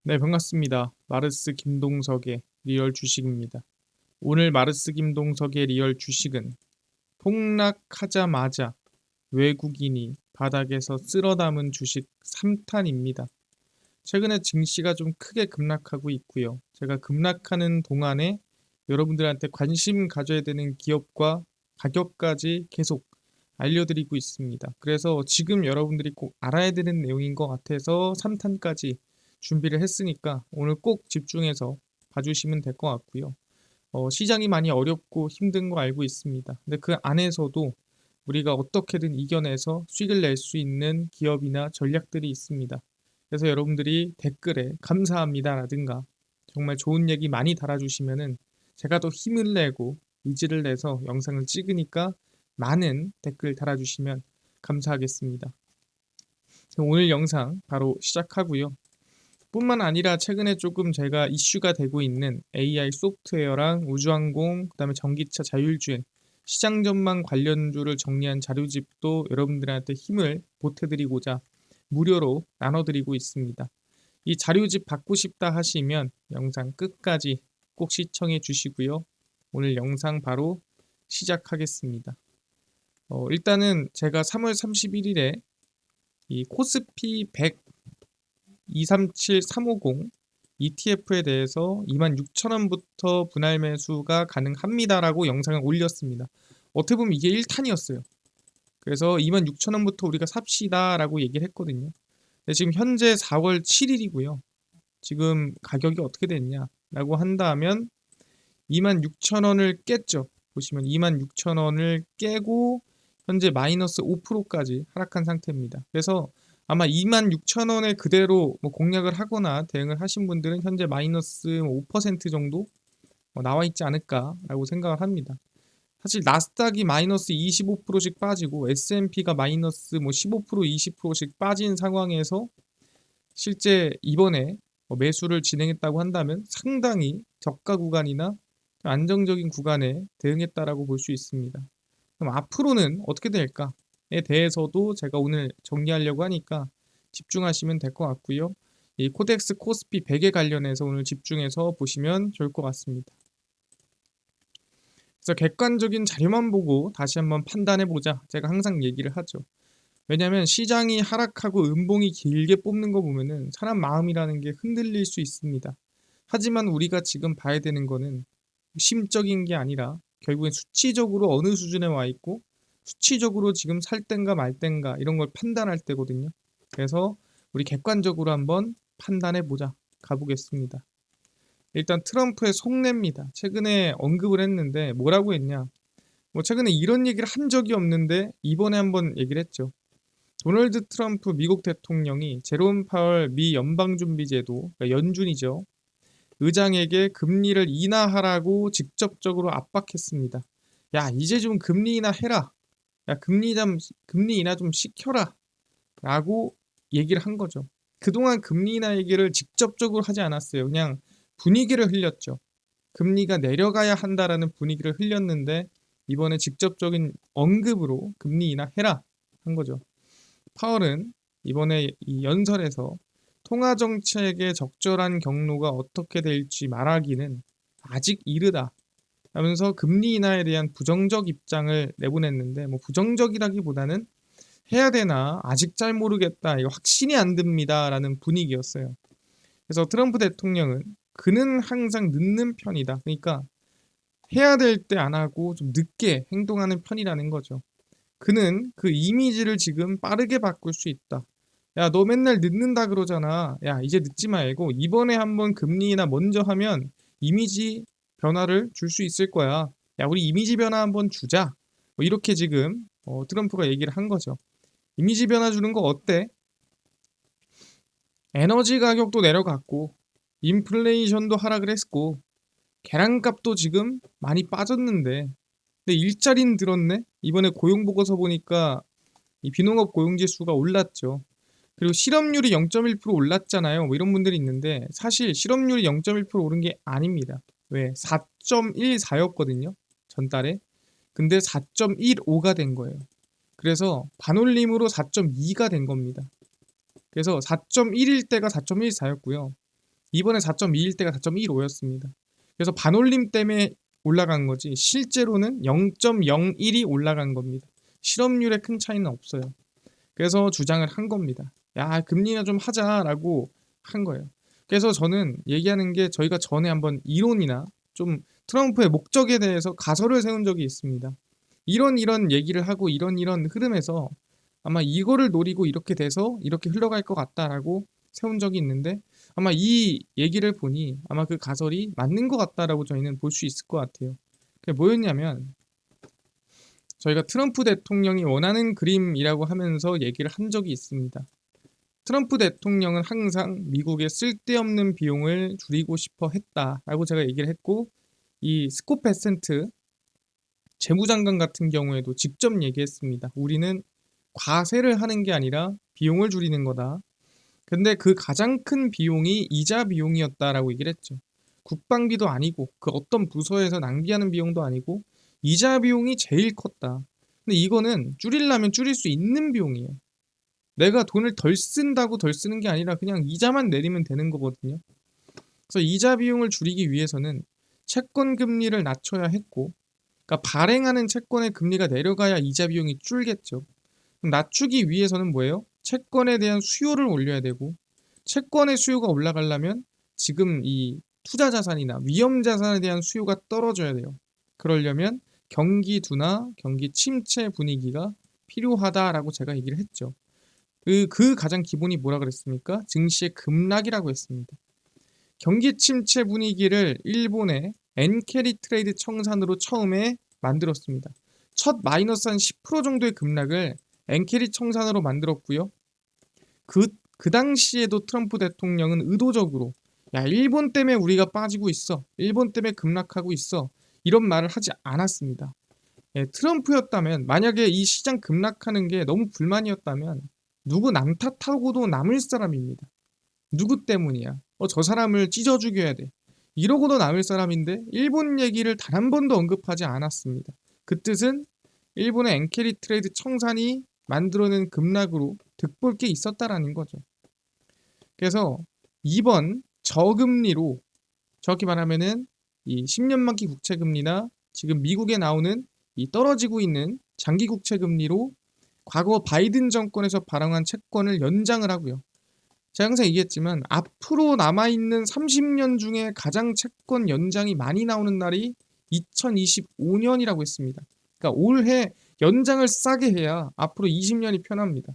네, 반갑습니다. 마르스 김동석의 리얼 주식입니다. 오늘 마르스 김동석의 리얼 주식은 폭락하자마자 외국인이 바닥에서 쓸어 담은 주식 3탄입니다. 최근에 증시가 좀 크게 급락하고 있고요. 제가 급락하는 동안에 여러분들한테 관심 가져야 되는 기업과 가격까지 계속 알려드리고 있습니다. 그래서 지금 여러분들이 꼭 알아야 되는 내용인 것 같아서 3탄까지 준비를 했으니까 오늘 꼭 집중해서 봐주시면 될 것 같고요. 시장이 많이 어렵고 힘든 거 알고 있습니다. 근데 그 안에서도 우리가 어떻게든 이겨내서 수익을 낼 수 있는 기업이나 전략들이 있습니다. 그래서 여러분들이 댓글에 감사합니다라든가 정말 좋은 얘기 많이 달아주시면은 제가 더 힘을 내고 의지를 내서 영상을 찍으니까 많은 댓글 달아주시면 감사하겠습니다. 오늘 영상 바로 시작하고요. 뿐만 아니라 최근에 조금 제가 이슈가 되고 있는 AI 소프트웨어랑 우주항공, 그다음에 전기차 자율주행, 시장 전망 관련주를 정리한 자료집도 여러분들한테 힘을 보태드리고자 무료로 나눠드리고 있습니다. 이 자료집 받고 싶다 하시면 영상 끝까지 꼭 시청해 주시고요. 오늘 영상 바로 시작하겠습니다. 일단은 제가 3월 31일에 이 코스피 100 237 350 ETF에 대해서 26,000원부터 분할 매수가 가능합니다라고 영상을 올렸습니다. 어떻게 보면 이게 1탄이었어요. 그래서 26,000원부터 우리가 삽시다라고 얘기를 했거든요. 근데 지금 현재 4월 7일이고요. 지금 가격이 어떻게 됐냐라고 한다면 26,000원을 깼죠. 보시면 26,000원을 깨고 현재 마이너스 5%까지 하락한 상태입니다. 그래서 아마 26,000원에 그대로 뭐 공략을 하거나 대응을 하신 분들은 현재 마이너스 5% 정도 나와 있지 않을까라고 생각을 합니다. 사실 나스닥이 마이너스 25%씩 빠지고 S&P가 마이너스 뭐 15%, 20%씩 빠진 상황에서 실제 이번에 매수를 진행했다고 한다면 상당히 저가 구간이나 안정적인 구간에 대응했다라고 볼 수 있습니다. 그럼 앞으로는 어떻게 될까에 대해서도 제가 오늘 정리하려고 하니까 집중하시면 될 것 같고요. 이 코덱스 코스피 100에 관련해서 오늘 집중해서 보시면 좋을 것 같습니다. 그래서 객관적인 자료만 보고 다시 한번 판단해 보자. 제가 항상 얘기를 하죠. 왜냐하면 시장이 하락하고 음봉이 길게 뽑는 거 보면은 사람 마음이라는 게 흔들릴 수 있습니다. 하지만 우리가 지금 봐야 되는 거는 심적인 게 아니라 결국엔 수치적으로 어느 수준에 와 있고 수치적으로 지금 살 땐가 말 땐가 이런 걸 판단할 때거든요. 그래서 우리 객관적으로 한번 판단해 보자. 가보겠습니다. 일단 트럼프의 속내입니다. 최근에 언급을 했는데 뭐라고 했냐? 뭐 최근에 이런 얘기를 한 적이 없는데 이번에 한번 얘기를 했죠. 도널드 트럼프 미국 대통령이 제롬 파월 미 연방준비제도, 그러니까 연준이죠. 의장에게 금리를 인하하라고 직접적으로 압박했습니다. 야, 이제 좀 금리 인하 해라. 야, 금리 인하 좀 시켜라. 라고 얘기를 한 거죠. 그동안 금리 인하 얘기를 직접적으로 하지 않았어요. 그냥 분위기를 흘렸죠. 금리가 내려가야 한다라는 분위기를 흘렸는데 이번에 직접적인 언급으로 금리 인하 해라 한 거죠. 파월은 이번에 이 연설에서 통화 정책의 적절한 경로가 어떻게 될지 말하기는 아직 이르다 하면서 금리 인하에 대한 부정적 입장을 내보냈는데 뭐 부정적이라기보다는 해야 되나 아직 잘 모르겠다 이거 확신이 안 듭니다라는 분위기였어요. 그래서 트럼프 대통령은 그는 항상 늦는 편이다. 그러니까 해야 될 때 안 하고 좀 늦게 행동하는 편이라는 거죠. 그는 그 이미지를 지금 빠르게 바꿀 수 있다. 야, 너 맨날 늦는다 그러잖아. 야, 이제 늦지 말고 이번에 한번 금리 인하 먼저 하면 이미지 변화를 줄 수 있을 거야. 야, 우리 이미지 변화 한번 주자. 뭐 이렇게 지금 트럼프가 얘기를 한 거죠. 이미지 변화 주는 거 어때? 에너지 가격도 내려갔고 인플레이션도 하락을 했고 계란값도 지금 많이 빠졌는데 근데 일자리는 늘었네? 이번에 고용 보고서 보니까 이 비농업 고용지수가 올랐죠. 그리고 실업률이 0.1% 올랐잖아요. 뭐 이런 분들이 있는데 사실 실업률이 0.1% 오른 게 아닙니다. 왜? 4.14였거든요. 전달에. 근데 4.15가 된 거예요. 그래서 반올림으로 4.2가 된 겁니다. 그래서 4.1일 때가 4.14였고요. 이번에 4.21 때가 4.15였습니다. 그래서 반올림 때문에 올라간 거지 실제로는 0.01이 올라간 겁니다. 실업률에 큰 차이는 없어요. 그래서 주장을 한 겁니다. 야, 금리나 좀 하자라고 한 거예요. 그래서 저는 얘기하는 게 저희가 전에 한번 이론이나 좀 트럼프의 목적에 대해서 가설을 세운 적이 있습니다. 이런 얘기를 하고 이런 흐름에서 아마 이거를 노리고 이렇게 돼서 이렇게 흘러갈 것 같다라고 세운 적이 있는데 아마 이 얘기를 보니 아마 그 가설이 맞는 것 같다라고 저희는 볼 수 있을 것 같아요. 그게 뭐였냐면 저희가 트럼프 대통령이 원하는 그림이라고 하면서 얘기를 한 적이 있습니다. 트럼프 대통령은 항상 미국의 쓸데없는 비용을 줄이고 싶어 했다라고 제가 얘기를 했고 이 스콧 베센트 재무장관 같은 경우에도 직접 얘기했습니다. 우리는 과세를 하는 게 아니라 비용을 줄이는 거다. 근데 그 가장 큰 비용이 이자 비용이었다라고 얘기를 했죠. 국방비도 아니고 그 어떤 부서에서 낭비하는 비용도 아니고 이자 비용이 제일 컸다. 근데 이거는 줄이려면 줄일 수 있는 비용이에요. 내가 돈을 덜 쓴다고 덜 쓰는 게 아니라 그냥 이자만 내리면 되는 거거든요. 그래서 이자 비용을 줄이기 위해서는 채권 금리를 낮춰야 했고 그러니까 발행하는 채권의 금리가 내려가야 이자 비용이 줄겠죠. 그럼 낮추기 위해서는 뭐예요? 채권에 대한 수요를 올려야 되고 채권의 수요가 올라가려면 지금 이 투자 자산이나 위험 자산에 대한 수요가 떨어져야 돼요. 그러려면 경기 둔화, 경기 침체 분위기가 필요하다라고 제가 얘기를 했죠. 그 가장 기본이 뭐라 그랬습니까? 증시의 급락이라고 했습니다. 경기 침체 분위기를 일본의 엔케리 트레이드 청산으로 처음에 만들었습니다. 첫 마이너스 한 10% 정도의 급락을 엔케리 청산으로 만들었고요. 그 당시에도 트럼프 대통령은 의도적으로 야, 일본 때문에 우리가 빠지고 있어. 일본 때문에 급락하고 있어. 이런 말을 하지 않았습니다. 예, 트럼프였다면 만약에 이 시장 급락하는 게 너무 불만이었다면 누구 남 탓하고도 남을 사람입니다. 누구 때문이야? 저 사람을 찢어 죽여야 돼. 이러고도 남을 사람인데 일본 얘기를 단 한 번도 언급하지 않았습니다. 그 뜻은 일본의 엔케리 트레이드 청산이 만들어낸 급락으로 득볼 게 있었다라는 거죠. 그래서 이번 저금리로 정확히 말하면은 이 10년 만기 국채 금리나 지금 미국에 나오는 이 떨어지고 있는 장기 국채 금리로 과거 바이든 정권에서 발행한 채권을 연장을 하고요. 제가 항상 얘기했지만 앞으로 남아있는 30년 중에 가장 채권 연장이 많이 나오는 날이 2025년이라고 했습니다. 그러니까 올해 연장을 싸게 해야 앞으로 20년이 편합니다.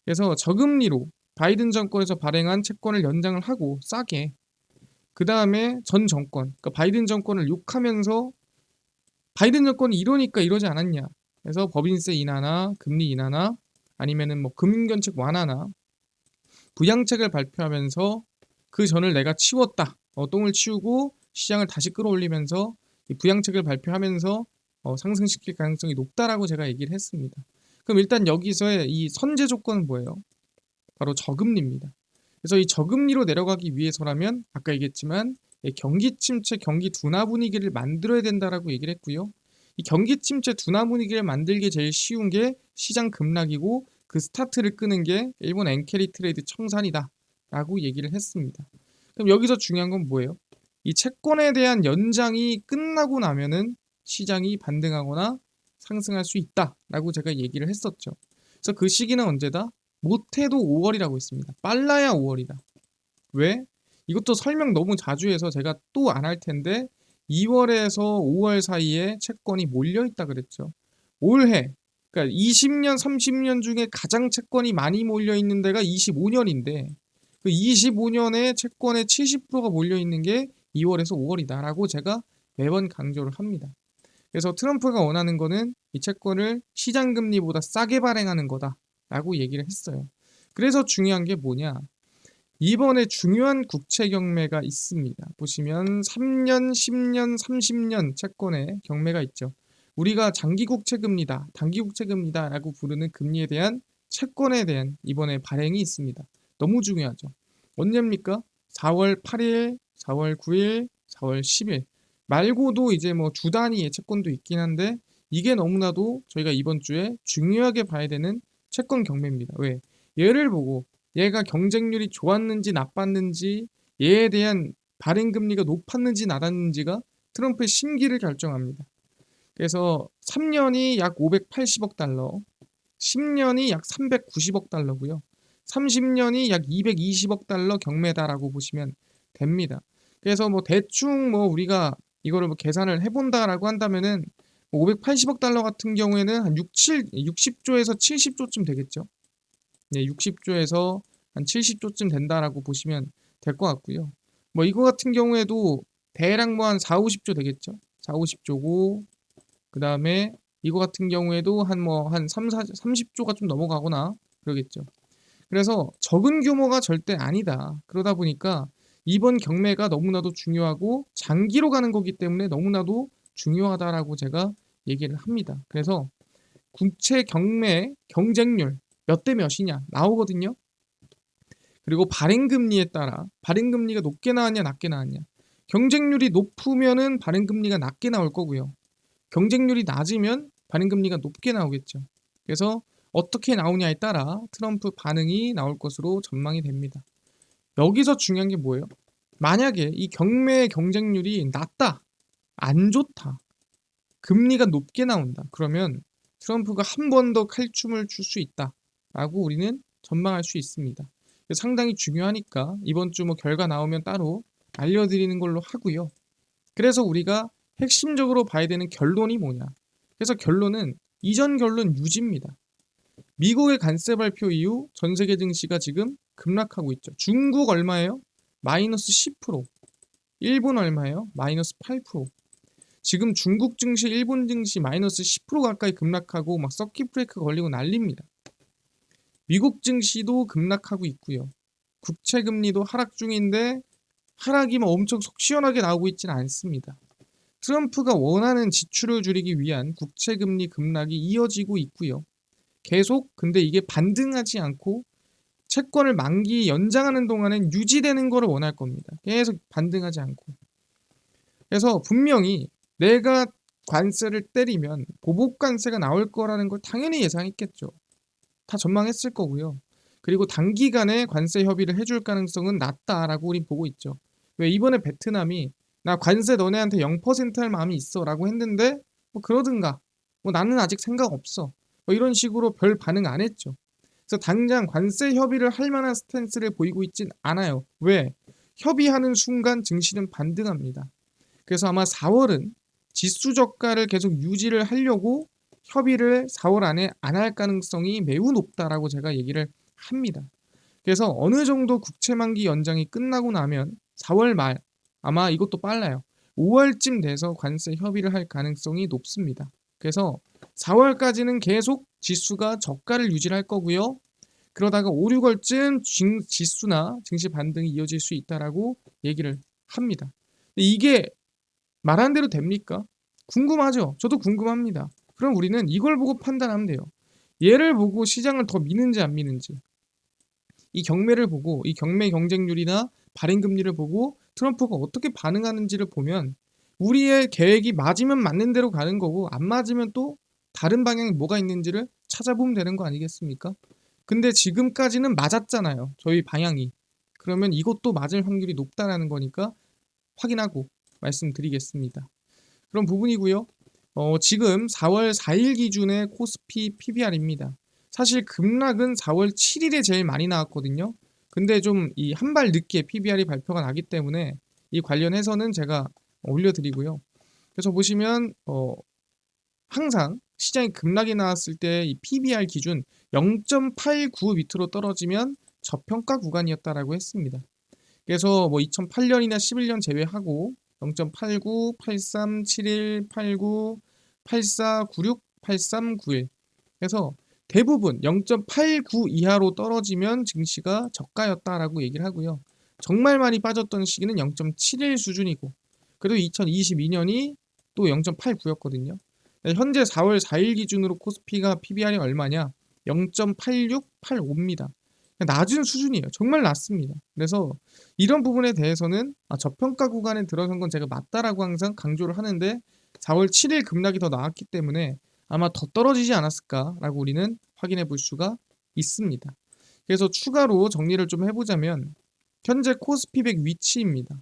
그래서 저금리로 바이든 정권에서 발행한 채권을 연장을 하고 싸게 그 다음에 전 정권, 그러니까 바이든 정권을 욕하면서 바이든 정권이 이러니까 이러지 않았냐. 그래서 법인세 인하나 금리 인하나 아니면은 뭐 금융경책 완화나 부양책을 발표하면서 그 전을 내가 치웠다. 똥을 치우고 시장을 다시 끌어올리면서 이 부양책을 발표하면서 상승시킬 가능성이 높다라고 제가 얘기를 했습니다. 그럼 일단 여기서의 이 선제 조건은 뭐예요? 바로 저금리입니다. 그래서 이 저금리로 내려가기 위해서라면 아까 얘기했지만 경기 침체, 경기 둔화 분위기를 만들어야 된다라고 얘기를 했고요. 이 경기 침체, 둔화 분위기를 만들기 제일 쉬운 게 시장 급락이고 그 스타트를 끄는 게 일본 엔케리 트레이드 청산이다 라고 얘기를 했습니다. 그럼 여기서 중요한 건 뭐예요? 이 채권에 대한 연장이 끝나고 나면은 시장이 반등하거나 상승할 수 있다 라고 제가 얘기를 했었죠. 그래서 그 시기는 언제다? 못해도 5월이라고 했습니다. 빨라야 5월이다. 왜? 이것도 설명 너무 자주 해서 제가 또 안 할 텐데 2월에서 5월 사이에 채권이 몰려있다 그랬죠. 올해 그러니까 20년, 30년 중에 가장 채권이 많이 몰려있는 데가 25년인데 그 25년에 채권의 70%가 몰려있는 게 2월에서 5월이다 라고 제가 매번 강조를 합니다. 그래서 트럼프가 원하는 거는 이 채권을 시장금리보다 싸게 발행하는 거다 라고 얘기를 했어요. 그래서 중요한 게 뭐냐? 이번에 중요한 국채 경매가 있습니다. 보시면 3년, 10년, 30년 채권의 경매가 있죠. 우리가 장기 국채 금리다, 단기 국채 금리다 라고 부르는 금리에 대한 채권에 대한 이번에 발행이 있습니다. 너무 중요하죠. 언제입니까? 4월 8일, 4월 9일, 4월 10일 말고도 이제 뭐 주 단위의 채권도 있긴 한데 이게 너무나도 저희가 이번 주에 중요하게 봐야 되는 채권 경매입니다. 왜? 얘를 보고 얘가 경쟁률이 좋았는지 나빴는지 얘에 대한 발행 금리가 높았는지 낮았는지가 트럼프의 심기를 결정합니다. 그래서 3년이 약 580억 달러, 10년이 약 390억 달러고요. 30년이 약 220억 달러 경매다라고 보시면 됩니다. 그래서 뭐 대충 뭐 우리가 이거를 뭐 계산을 해본다라고 한다면은 580억 달러 같은 경우에는 한 60조에서 70조쯤 되겠죠. 네, 60조에서 한 70조쯤 된다라고 보시면 될 것 같고요. 뭐 이거 같은 경우에도 대략 뭐 한 4, 50조 되겠죠. 4, 50조고 그다음에 이거 같은 경우에도 한 뭐 한 3, 4, 30조가 좀 넘어가거나 그러겠죠. 그래서 적은 규모가 절대 아니다. 그러다 보니까 이번 경매가 너무나도 중요하고 장기로 가는 거기 때문에 너무나도 중요하다라고 제가 얘기를 합니다. 그래서 국채 경매 경쟁률 몇 대 몇이냐 나오거든요. 그리고 발행금리에 따라 발행금리가 높게 나왔냐 낮게 나왔냐. 경쟁률이 높으면은 발행금리가 낮게 나올 거고요. 경쟁률이 낮으면 발행금리가 높게 나오겠죠. 그래서 어떻게 나오냐에 따라 트럼프 반응이 나올 것으로 전망이 됩니다. 여기서 중요한 게 뭐예요? 만약에 이 경매 경쟁률이 낮다, 안 좋다, 금리가 높게 나온다. 그러면 트럼프가 한 번 더 칼춤을 출 수 있다라고 우리는 전망할 수 있습니다. 상당히 중요하니까 이번 주 뭐 결과 나오면 따로 알려드리는 걸로 하고요. 그래서 우리가 핵심적으로 봐야 되는 결론이 뭐냐? 그래서 결론은 이전 결론 유지입니다. 미국의 관세 발표 이후 전 세계 증시가 지금 급락하고 있죠. 중국 얼마예요? 마이너스 10%. 일본 얼마예요? 마이너스 8%. 지금 중국 증시, 일본 증시 마이너스 10% 가까이 급락하고 막 서킷 브레이크 걸리고 난립니다. 미국 증시도 급락하고 있고요. 국채 금리도 하락 중인데 하락이 뭐 엄청 속 시원하게 나오고 있지는 않습니다. 트럼프가 원하는 지출을 줄이기 위한 국채 금리 급락이 이어지고 있고요. 계속 근데 이게 반등하지 않고 채권을 만기 연장하는 동안엔 유지되는 거를 원할 겁니다. 계속 반등하지 않고. 그래서 분명히 내가 관세를 때리면 보복 관세가 나올 거라는 걸 당연히 예상했겠죠. 다 전망했을 거고요. 그리고 단기간에 관세 협의를 해줄 가능성은 낮다라고 우린 보고 있죠. 왜 이번에 베트남이 나 관세 너네한테 0%할 마음이 있어 라고 했는데 뭐 그러든가 뭐 나는 아직 생각 없어 뭐 이런 식으로 별 반응 안 했죠. 그래서 당장 관세 협의를 할 만한 스탠스를 보이고 있진 않아요. 왜? 협의하는 순간 증시는 반등합니다. 그래서 아마 4월은 지수 저가를 계속 유지를 하려고 협의를 4월 안에 안 할 가능성이 매우 높다라고 제가 얘기를 합니다. 그래서 어느 정도 국채 만기 연장이 끝나고 나면 4월 말 아마 이것도 빨라요. 5월쯤 돼서 관세 협의를 할 가능성이 높습니다. 그래서 4월까지는 계속 지수가 저가를 유지할 거고요. 그러다가 5, 6월쯤 지수나 증시 반등이 이어질 수 있다라고 얘기를 합니다. 이게 말한 대로 됩니까? 궁금하죠? 저도 궁금합니다. 그럼 우리는 이걸 보고 판단하면 돼요. 얘를 보고 시장을 더 미는지 안 미는지. 이 경매를 보고 이 경매 경쟁률이나 발행 금리를 보고 트럼프가 어떻게 반응하는지를 보면 우리의 계획이 맞으면 맞는 대로 가는 거고 안 맞으면 또 다른 방향이 뭐가 있는지를 찾아보면 되는 거 아니겠습니까? 근데 지금까지는 맞았잖아요. 저희 방향이. 그러면 이것도 맞을 확률이 높다라는 거니까 확인하고 말씀드리겠습니다. 그런 부분이고요. 지금 4월 4일 기준의 코스피 PBR입니다. 사실 급락은 4월 7일에 제일 많이 나왔거든요. 근데 좀 이 한 발 늦게 PBR이 발표가 나기 때문에 이 관련해서는 제가 올려드리고요. 그래서 보시면 항상 시장이 급락이 나왔을 때 이 PBR 기준 0.89 밑으로 떨어지면 저평가 구간이었다라고 했습니다. 그래서 뭐 2008년이나 11년 제외하고 0.89, 83, 71, 89, 84, 96, 83, 91 그래서 대부분 0.89 이하로 떨어지면 증시가 저가였다라고 얘기를 하고요. 정말 많이 빠졌던 시기는 0.71 수준이고 그래도 2022년이 또 0.89였거든요. 현재 4월 4일 기준으로 코스피가 PBR이 얼마냐? 0.8685입니다. 낮은 수준이에요. 정말 낮습니다. 그래서 이런 부분에 대해서는 저평가 구간에 들어선 건 제가 맞다라고 항상 강조를 하는데 4월 7일 급락이 더 나왔기 때문에 아마 더 떨어지지 않았을까라고 우리는 확인해 볼 수가 있습니다. 그래서 추가로 정리를 좀 해보자면 현재 코스피 100 위치입니다.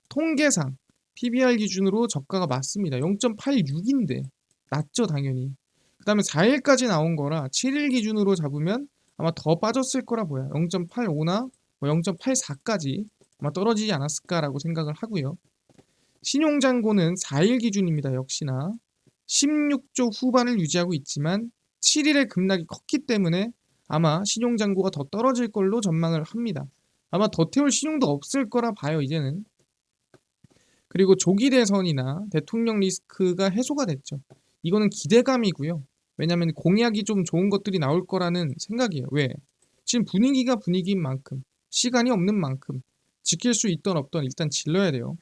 통계상 PBR 기준으로 저가가 맞습니다. 0.86인데 낮죠 당연히. 그 다음에 4일까지 나온 거라 7일 기준으로 잡으면 아마 더 빠졌을 거라 보여요. 0.85나 0.84까지 아마 떨어지지 않았을까라고 생각을 하고요. 신용잔고는 4일 기준입니다. 역시나 16조 후반을 유지하고 있지만 7일의 급락이 컸기 때문에 아마 신용잔고가 더 떨어질 걸로 전망을 합니다. 아마 더 태울 신용도 없을 거라 봐요 이제는. 그리고 조기 대선이나 대통령 리스크가 해소가 됐죠. 이거는 기대감이고요. 왜냐하면 공약이 좀 좋은 것들이 나올 거라는 생각이에요. 왜? 지금 분위기가 분위기인 만큼 시간이 없는 만큼 지킬 수 있던 없던 일단 질러야 돼요.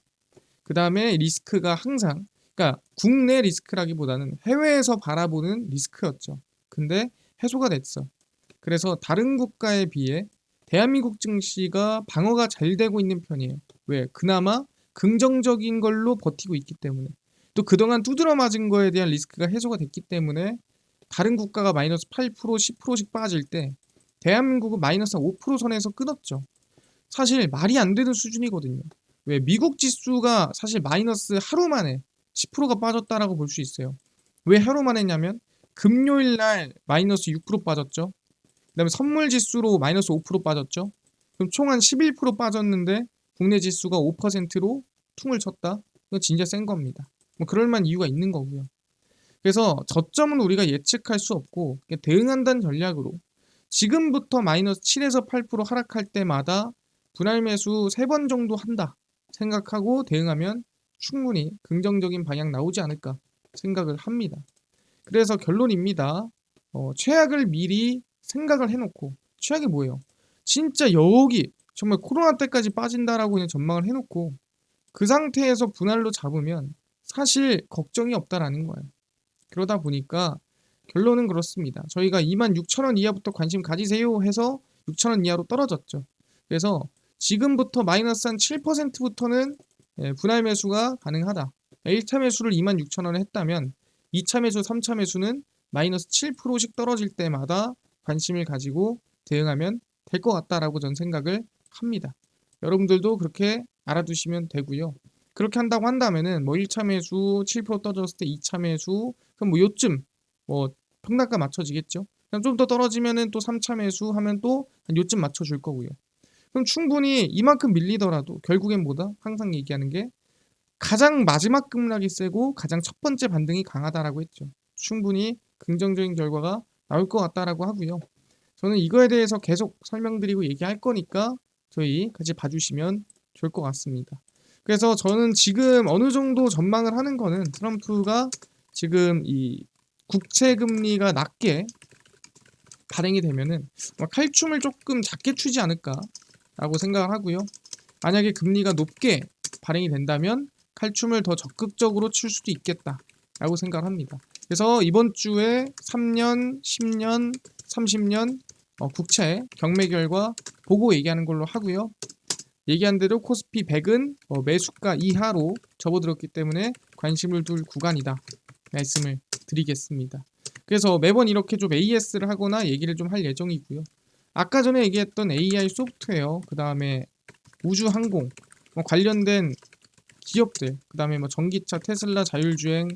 그 다음에 리스크가 항상 그러니까 국내 리스크라기보다는 해외에서 바라보는 리스크였죠. 근데 해소가 됐어. 그래서 다른 국가에 비해 대한민국 증시가 방어가 잘 되고 있는 편이에요. 왜? 그나마 긍정적인 걸로 버티고 있기 때문에. 또 그동안 두드러 맞은 거에 대한 리스크가 해소가 됐기 때문에 다른 국가가 마이너스 8%, 10%씩 빠질 때 대한민국은 마이너스 5% 선에서 끊었죠. 사실 말이 안 되는 수준이거든요. 왜? 미국 지수가 사실 마이너스 하루 만에 10%가 빠졌다라고 볼 수 있어요. 왜 하루 만에 했냐면 금요일 날 마이너스 6% 빠졌죠. 그다음에 선물 지수로 마이너스 5% 빠졌죠. 그럼 총 한 11% 빠졌는데 국내 지수가 5%로 퉁을 쳤다. 이거 진짜 센 겁니다. 뭐 그럴 만한 이유가 있는 거고요. 그래서 저점은 우리가 예측할 수 없고 대응한다는 전략으로 지금부터 마이너스 7에서 8% 하락할 때마다 분할 매수 3번 정도 한다 생각하고 대응하면 충분히 긍정적인 방향 나오지 않을까 생각을 합니다. 그래서 결론입니다. 최악을 미리 생각을 해놓고 최악이 뭐예요? 진짜 여기 정말 코로나 때까지 빠진다라고 그냥 전망을 해놓고 그 상태에서 분할로 잡으면 사실 걱정이 없다라는 거예요. 그러다 보니까 결론은 그렇습니다. 저희가 26,000원 이하부터 관심 가지세요 해서 6,000원 이하로 떨어졌죠. 그래서 지금부터 마이너스 한 7%부터는 분할 매수가 가능하다. 1차 매수를 26,000원에 했다면 2차 매수, 3차 매수는 마이너스 7%씩 떨어질 때마다 관심을 가지고 대응하면 될 것 같다라고 전 생각을 합니다. 여러분들도 그렇게 알아두시면 되고요. 그렇게 한다고 한다면은 뭐 1차 매수 7% 떨어졌을 때 2차 매수 그럼 뭐 요쯤 뭐 평단가 맞춰지겠죠. 그럼 좀 더 떨어지면은 또 3차 매수 하면 또 한 요쯤 맞춰줄 거고요. 그럼 충분히 이만큼 밀리더라도 결국엔 뭐다? 항상 얘기하는 게 가장 마지막 급락이 세고 가장 첫 번째 반등이 강하다라고 했죠. 충분히 긍정적인 결과가 나올 것 같다라고 하고요. 저는 이거에 대해서 계속 설명드리고 얘기할 거니까 저희 같이 봐주시면 좋을 것 같습니다. 그래서 저는 지금 어느 정도 전망을 하는 거는 트럼프가 지금 이 국채 금리가 낮게 발행이 되면은 칼춤을 조금 작게 추지 않을까라고 생각을 하고요. 만약에 금리가 높게 발행이 된다면 칼춤을 더 적극적으로 출 수도 있겠다라고 생각을 합니다. 그래서 이번 주에 3년, 10년, 30년 국채 경매 결과 보고 얘기하는 걸로 하고요. 얘기한 대로 코스피 100은 매수가 이하로 접어들었기 때문에 관심을 둘 구간이다 말씀을 드리겠습니다. 그래서 매번 이렇게 좀 AS를 하거나 얘기를 좀 할 예정이고요. 아까 전에 얘기했던 AI 소프트웨어, 그 다음에 우주항공 관련된 기업들, 그 다음에 뭐 전기차, 테슬라, 자율주행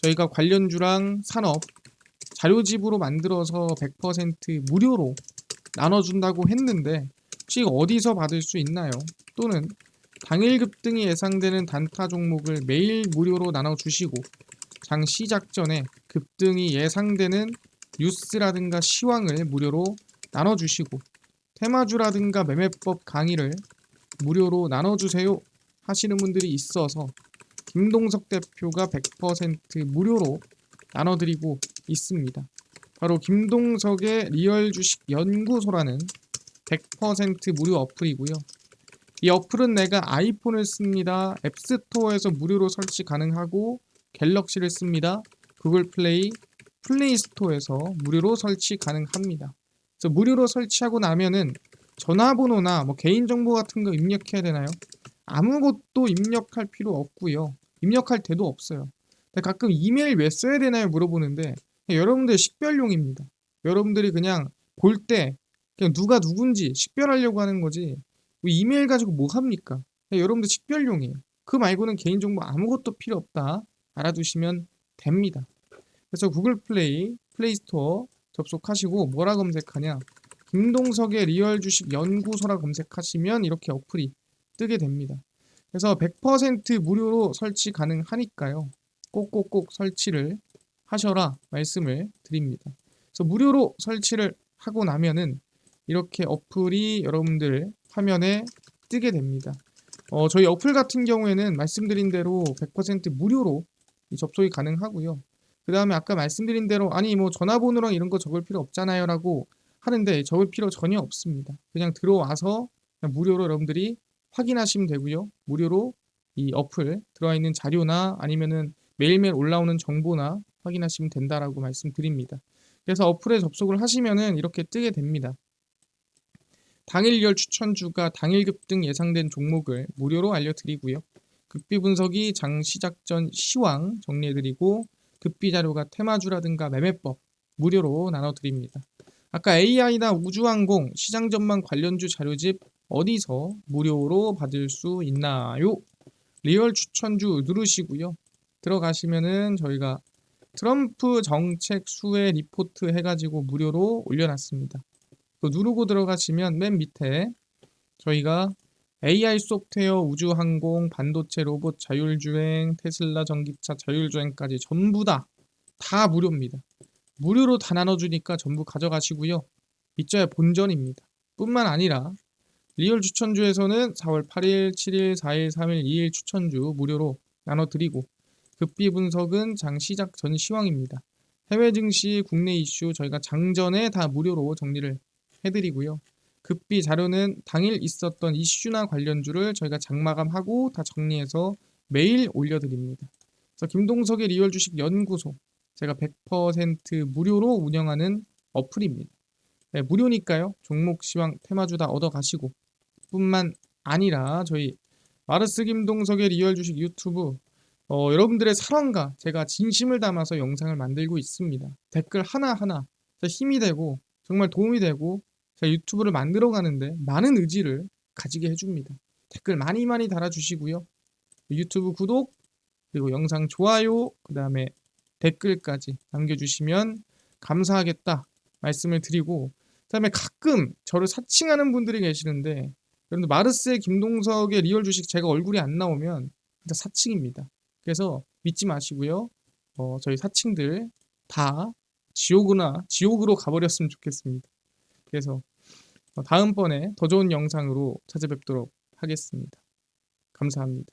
저희가 관련주랑 산업 자료집으로 만들어서 100% 무료로 나눠준다고 했는데 혹시 어디서 받을 수 있나요? 또는 당일 급등이 예상되는 단타 종목을 매일 무료로 나눠주시고 장 시작 전에 급등이 예상되는 뉴스라든가 시황을 무료로 나눠주시고 테마주라든가 매매법 강의를 무료로 나눠주세요 하시는 분들이 있어서 김동석 대표가 100% 무료로 나눠드리고 있습니다. 바로 김동석의 리얼 주식 연구소라는 100% 무료 어플이고요. 이 어플은 내가 아이폰을 씁니다. 앱스토어에서 무료로 설치 가능하고 갤럭시를 씁니다. 구글 플레이, 플레이스토어에서 무료로 설치 가능합니다. 그래서 무료로 설치하고 나면은 전화번호나 뭐 개인정보 같은 거 입력해야 되나요? 아무것도 입력할 필요 없고요. 입력할 데도 없어요. 근데 가끔 이메일 왜 써야 되나요? 물어보는데 여러분들 식별용입니다. 여러분들이 그냥 볼 때 그냥 누가 누군지 식별하려고 하는 거지 뭐 이메일 가지고 뭐 합니까? 여러분들 식별용이에요. 그 말고는 개인정보 아무것도 필요 없다. 알아두시면 됩니다. 그래서 구글 플레이, 플레이스토어 접속하시고 뭐라 검색하냐? 김동석의 리얼 주식 연구소라 검색하시면 이렇게 어플이 뜨게 됩니다. 그래서 100% 무료로 설치 가능하니까요. 꼭꼭꼭 설치를 하셔라 말씀을 드립니다. 그래서 무료로 설치를 하고 나면은 이렇게 어플이 여러분들 화면에 뜨게 됩니다. 저희 어플 같은 경우에는 말씀드린 대로 100% 무료로 접속이 가능하고요. 그 다음에 아까 말씀드린 대로 아니 뭐 전화번호랑 이런 거 적을 필요 없잖아요 라고 하는데 적을 필요 전혀 없습니다. 그냥 들어와서 그냥 무료로 여러분들이 확인하시면 되고요. 무료로 이 어플 들어와 있는 자료나 아니면은 매일매일 올라오는 정보나 확인하시면 된다라고 말씀드립니다. 그래서 어플에 접속을 하시면은 이렇게 뜨게 됩니다. 당일 리얼 추천주가 당일 급등 예상된 종목을 무료로 알려드리고요. 급비 분석이 장 시작 전 시황 정리해드리고 급비 자료가 테마주라든가 매매법 무료로 나눠드립니다. 아까 AI나 우주항공 시장 전망 관련주 자료집 어디서 무료로 받을 수 있나요? 리얼 추천주 누르시고요. 들어가시면은 저희가 트럼프 정책 수혜 리포트 해가지고 무료로 올려놨습니다. 누르고 들어가시면 맨 밑에 저희가 AI 소프트웨어, 우주항공, 반도체, 로봇, 자율주행, 테슬라 전기차, 자율주행까지 전부 다 무료입니다. 무료로 다 나눠주니까 전부 가져가시고요. 믿져야 본전입니다. 뿐만 아니라 리얼 추천주에서는 4월 8일, 7일, 4일, 3일, 2일 추천주 무료로 나눠드리고 급비 분석은 장 시작 전 시황입니다. 해외 증시, 국내 이슈 저희가 장전에 다 무료로 정리를 해드리고요. 급비 자료는 당일 있었던 이슈나 관련주를 저희가 장마감하고 다 정리해서 매일 올려드립니다. 그래서 김동석의 리얼 주식 연구소 제가 100% 무료로 운영하는 어플입니다. 네, 무료니까요. 종목 시황 테마주 다 얻어가시고 뿐만 아니라 저희 마르스 김동석의 리얼 주식 유튜브 여러분들의 사랑과 제가 진심을 담아서 영상을 만들고 있습니다. 댓글 하나하나 힘이 되고 정말 도움이 되고 제가 유튜브를 만들어 가는데 많은 의지를 가지게 해줍니다. 댓글 많이 많이 달아주시고요. 유튜브 구독 그리고 영상 좋아요 그 다음에 댓글까지 남겨주시면 감사하겠다 말씀을 드리고 그 다음에 가끔 저를 사칭하는 분들이 계시는데 여러분들 마르스의 김동석의 리얼 주식 제가 얼굴이 안 나오면 진짜 사칭입니다. 그래서 믿지 마시고요. 저희 사칭들 다 지옥으로 가버렸으면 좋겠습니다. 그래서 다음번에 더 좋은 영상으로 찾아뵙도록 하겠습니다. 감사합니다.